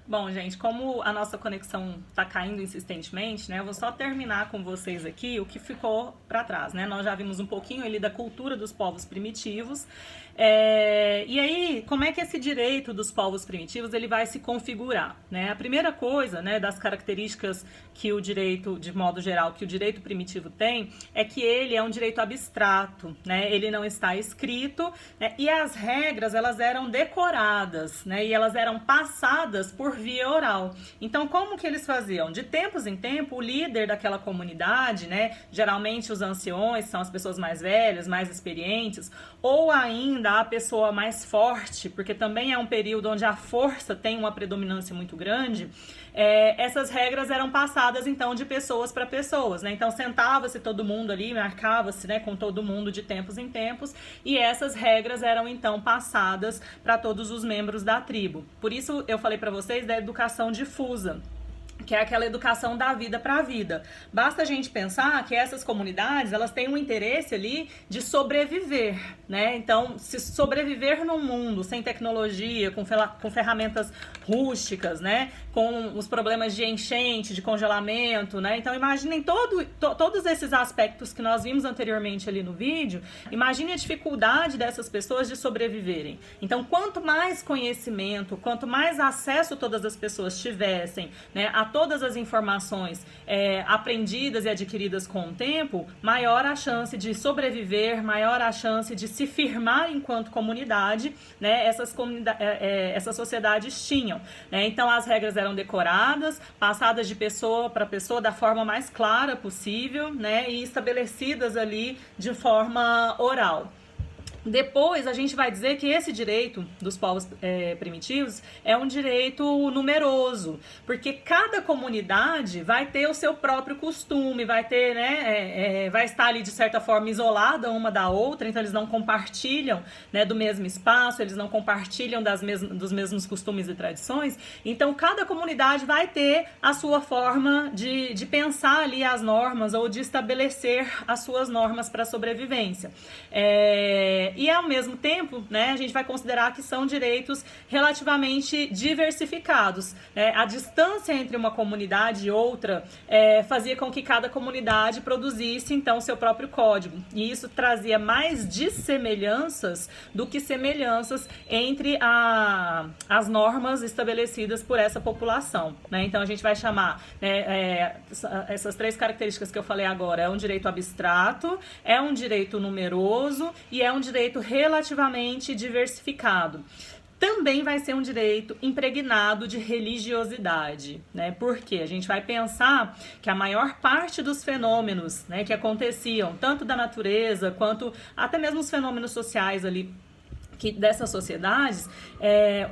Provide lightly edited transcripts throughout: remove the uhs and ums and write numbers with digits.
Bom, gente, como a nossa conexão está caindo insistentemente, né? Eu vou só terminar com vocês aqui o que ficou para trás, né? Nós já vimos um pouquinho ali da cultura dos povos primitivos. E aí, como é que esse direito dos povos primitivos ele vai se configurar, né? A primeira coisa, né, das características que o direito, de modo geral, que o direito primitivo tem, é que ele é um direito abstrato, né? Ele não está escrito, né? E as regras elas eram decoradas, né? E elas eram passadas por via oral. Então, como que eles faziam? De tempos em tempo, o líder daquela comunidade, né? Geralmente os anciões são as pessoas mais velhas, mais experientes, ou ainda a pessoa mais forte, porque também é um período onde a força tem uma predominância muito grande. Essas regras eram passadas então de pessoas para pessoas, né? Então sentava-se todo mundo ali, marcava-se, né, com todo mundo de tempos em tempos, e essas regras eram então passadas para todos os membros da tribo. Por isso eu falei para vocês da educação difusa, que é aquela educação da vida para a vida. Basta a gente pensar que essas comunidades, elas têm um interesse ali de sobreviver, né? Então, se sobreviver num mundo sem tecnologia, com ferramentas rústicas, né? Com os problemas de enchente, de congelamento, né? Então, imaginem todos esses aspectos que nós vimos anteriormente ali no vídeo. Imagine a dificuldade dessas pessoas de sobreviverem. Então, quanto mais conhecimento, quanto mais acesso todas as pessoas tivessem, né, a todas as informações aprendidas e adquiridas com o tempo, maior a chance de sobreviver, maior a chance de se firmar enquanto comunidade, né, essas sociedades tinham, né? Então as regras eram decoradas, passadas de pessoa para pessoa da forma mais clara possível, né, e estabelecidas ali de forma oral. Depois a gente vai dizer que esse direito dos povos primitivos é um direito numeroso, porque cada comunidade vai ter o seu próprio costume, vai ter, né, vai estar ali de certa forma isolada uma da outra, então eles não compartilham, né, do mesmo espaço, eles não compartilham dos mesmos costumes e tradições, então cada comunidade vai ter a sua forma de pensar ali as normas ou de estabelecer as suas normas para a sobrevivência. E ao mesmo tempo, né, a gente vai considerar que são direitos relativamente diversificados. A distância entre uma comunidade e outra fazia com que cada comunidade produzisse, então, seu próprio código. E isso trazia mais dissemelhanças do que semelhanças entre as normas estabelecidas por essa população, né? Então, a gente vai chamar, né, essas três características que eu falei agora. É um direito abstrato, é um direito numeroso e é um direito relativamente diversificado. Também vai ser um direito impregnado de religiosidade, né? Porque a gente vai pensar que a maior parte dos fenômenos, né, que aconteciam, tanto da natureza quanto até mesmo os fenômenos sociais ali dessas sociedades,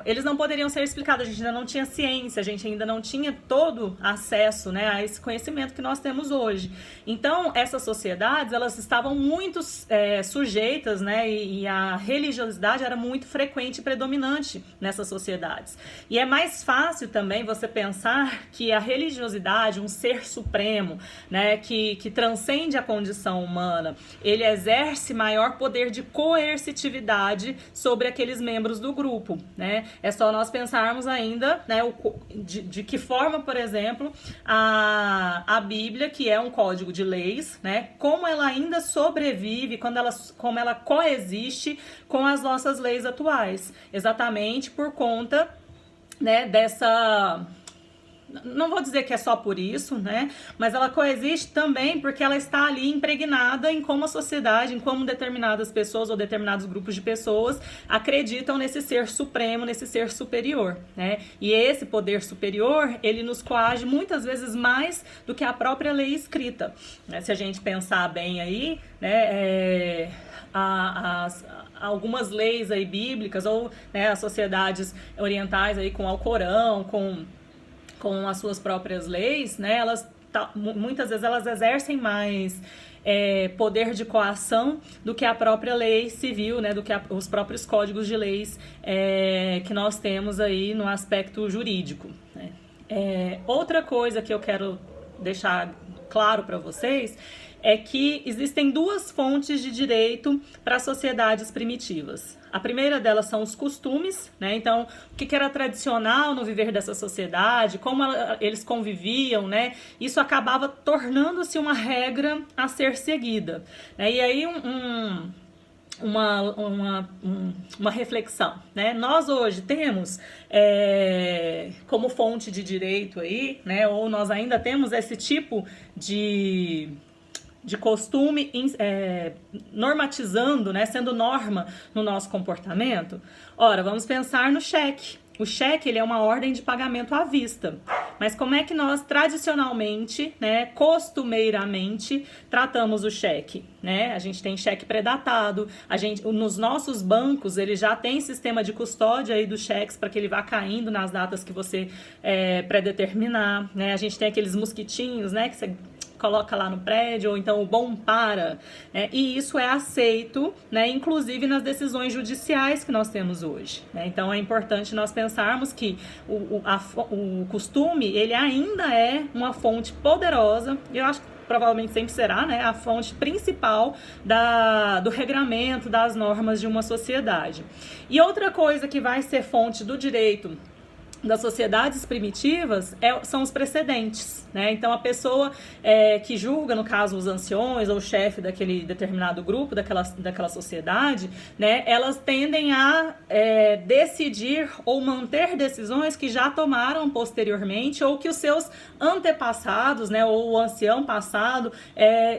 eles não poderiam ser explicados. A gente ainda não tinha ciência, a gente ainda não tinha todo acesso, né, a esse conhecimento que nós temos hoje. Então, essas sociedades, elas estavam muito sujeitas, né, e a religiosidade era muito frequente e predominante nessas sociedades. E é mais fácil também você pensar que a religiosidade, um ser supremo, né, que transcende a condição humana, ele exerce maior poder de coercitividade sobre aqueles membros do grupo, né? É só nós pensarmos ainda, né, de que forma, por exemplo, a Bíblia, que é um código de leis, né, como ela ainda sobrevive, como ela coexiste com as nossas leis atuais, exatamente por conta, né, dessa... Não vou dizer que é só por isso, né? Mas ela coexiste também porque ela está ali impregnada em como a sociedade, em como determinadas pessoas ou determinados grupos de pessoas acreditam nesse ser supremo, nesse ser superior, né? E esse poder superior, ele nos coage muitas vezes mais do que a própria lei escrita, né? Se a gente pensar bem aí, né? Algumas leis aí bíblicas ou, né, as sociedades orientais aí com o Alcorão, com as suas próprias leis, né, muitas vezes elas exercem mais poder de coação do que a própria lei civil, né, do que os próprios códigos de leis que nós temos aí no aspecto jurídico, né. Outra coisa que eu quero deixar claro para vocês é que existem duas fontes de direito para sociedades primitivas. A primeira delas são os costumes, né? Então, o que era tradicional no viver dessa sociedade, como eles conviviam, né? Isso acabava tornando-se uma regra a ser seguida, né? E aí uma reflexão, né? Nós hoje temos como fonte de direito aí, né? Ou nós ainda temos esse tipo de costume normatizando, né? Sendo norma no nosso comportamento. Ora, vamos pensar no cheque. O cheque, ele é uma ordem de pagamento à vista. Mas como é que nós tradicionalmente, né, costumeiramente, tratamos o cheque? Né? A gente tem cheque pré-datado, nos nossos bancos, ele já tem sistema de custódia aí dos cheques para que ele vá caindo nas datas que você pré-determinar. Né? A gente tem aqueles mosquitinhos, né, que você coloca lá no prédio, ou então o bom para, né? E isso é aceito, né, inclusive nas decisões judiciais que nós temos hoje, né? Então é importante nós pensarmos que o costume, ele ainda é uma fonte poderosa, e eu acho que provavelmente sempre será, né, a fonte principal do regramento das normas de uma sociedade. E outra coisa que vai ser fonte do direito das sociedades primitivas são os precedentes, né? Então a pessoa que julga, no caso os anciões ou o chefe daquele determinado grupo, daquela sociedade, né? Elas tendem a decidir ou manter decisões que já tomaram posteriormente ou que os seus antepassados, né? Ou o ancião passado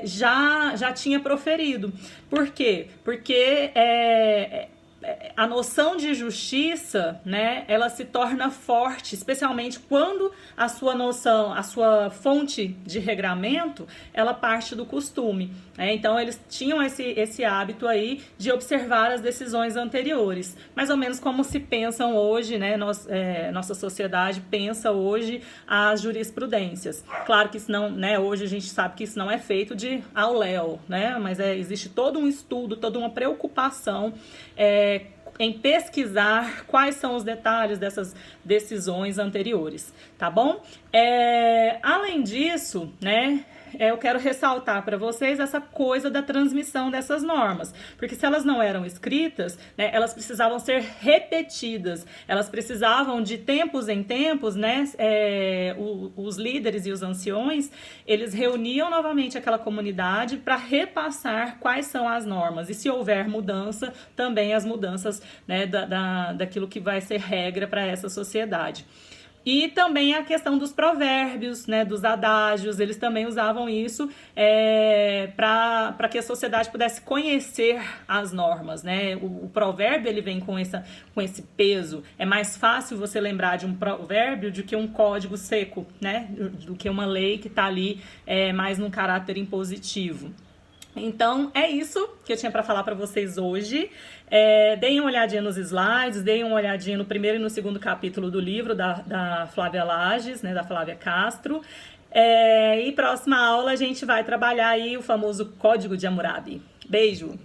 já tinha proferido. Por quê? Porque a noção de justiça, né, ela se torna forte, especialmente quando a sua fonte de regramento, ela parte do costume, né? Então eles tinham esse hábito aí de observar as decisões anteriores, mais ou menos como se pensam hoje, né? Nossa sociedade pensa hoje as jurisprudências. Claro que isso não, né? Hoje a gente sabe que isso não é feito ao léu, né? Mas existe todo um estudo, toda uma preocupação em pesquisar quais são os detalhes dessas decisões anteriores, tá bom? Além disso, né, eu quero ressaltar para vocês essa coisa da transmissão dessas normas, porque se elas não eram escritas, né, elas precisavam ser repetidas, elas precisavam de tempos em tempos, né, os líderes e os anciões, eles reuniam novamente aquela comunidade para repassar quais são as normas, e se houver mudança, também as mudanças, né, daquilo que vai ser regra para essa sociedade. E também a questão dos provérbios, né, dos adágios, eles também usavam isso para que a sociedade pudesse conhecer as normas, né? O provérbio, ele vem com esse peso. É mais fácil você lembrar de um provérbio do que um código seco, né? Do que uma lei que está ali mais num caráter impositivo. Então, é isso que eu tinha para falar para vocês hoje. Deem uma olhadinha nos slides, deem uma olhadinha no primeiro e no segundo capítulo do livro da Flávia Lages, né, da Flávia Castro. E próxima aula a gente vai trabalhar aí o famoso Código de Hammurabi. Beijo!